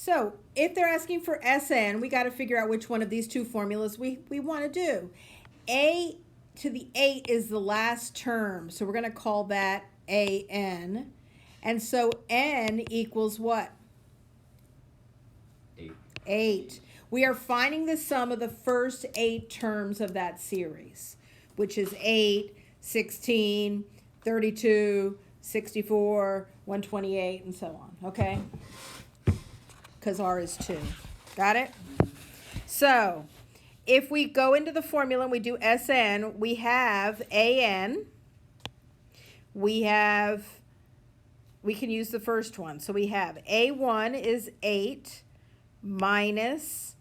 So if they're asking for Sn, we got to figure out which one of these two formulas we want to do. A to the 8 is the last term, so we're going to call that An. And so n equals what? 8. We are finding the sum of the first 8 terms of that series, which is 8, 16, 32, 64, 128, and so on, okay? Because r is 2. Got it? So if we go into the formula and we do Sn, we have An. We can use the first one. So we have A1 is 8 minus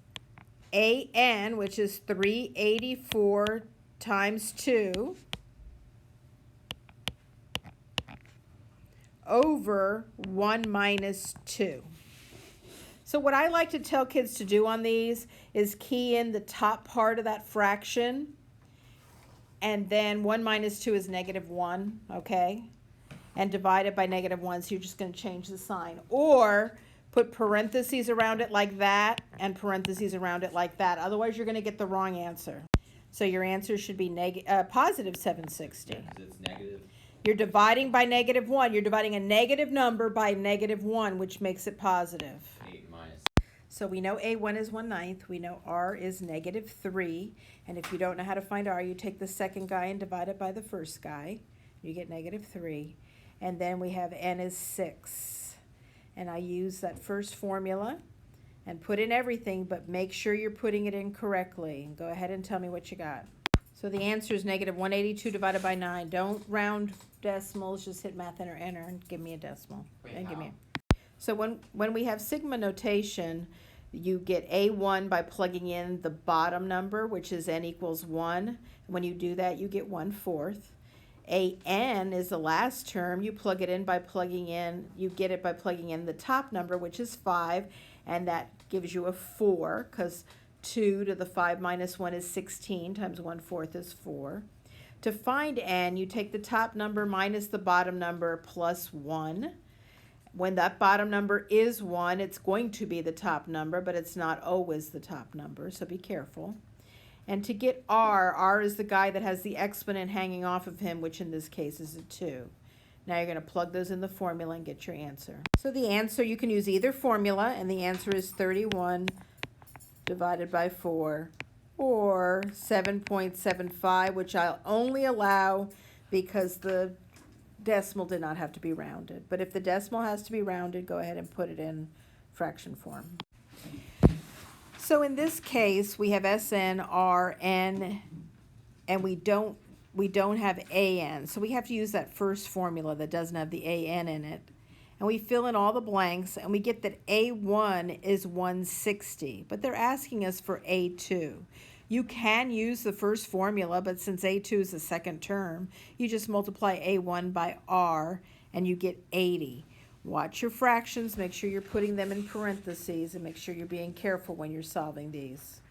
An, which is 384 times 2, over 1 minus 2. So what I like to tell kids to do on these is key in the top part of that fraction, and then 1 minus 2 is -1, okay? And divide it by -1, so you're just going to change the sign. Or put parentheses around it like that and parentheses around it like that. Otherwise, you're going to get the wrong answer. So your answer should be positive 760. Yeah, 'cause it's negative. You're dividing by -1. You're dividing a negative number by -1, which makes it positive. 8 minus. So we know A1 is 1/9. We know R is -3. And if you don't know how to find R, you take the second guy and divide it by the first guy. You get -3. And then we have N is 6. And I use that first formula and put in everything, but make sure you're putting it in correctly. Go ahead and tell me what you got. So the answer is -182 divided by 9. Don't round decimals, just hit math enter and give me a decimal. Wait, Give me a. So when we have sigma notation, you get A1 by plugging in the bottom number, which is n equals 1. When you do that, you get 1/4. An is the last term. You plug it in by plugging in, you get it by plugging in the top number, which is 5, and that gives you a 4, because 2 to the 5 minus 1 is 16, times 1/4 is 4. To find n, you take the top number minus the bottom number plus 1. When that bottom number is 1, it's going to be the top number, but it's not always the top number, so be careful. And to get R is the guy that has the exponent hanging off of him, which in this case is a 2. Now you're going to plug those in the formula and get your answer. So the answer, you can use either formula, and the answer is 31 divided by 4, or 7.75, which I'll only allow because the decimal did not have to be rounded. But if the decimal has to be rounded, go ahead and put it in fraction form. So in this case, we have Sn, Rn, and we don't have An. So we have to use that first formula that doesn't have the An in it. And we fill in all the blanks, and we get that A1 is 160. But they're asking us for A2. You can use the first formula, but since A2 is the second term, you just multiply A1 by R, and you get 80. Watch your fractions, make sure you're putting them in parentheses, and make sure you're being careful when you're solving these.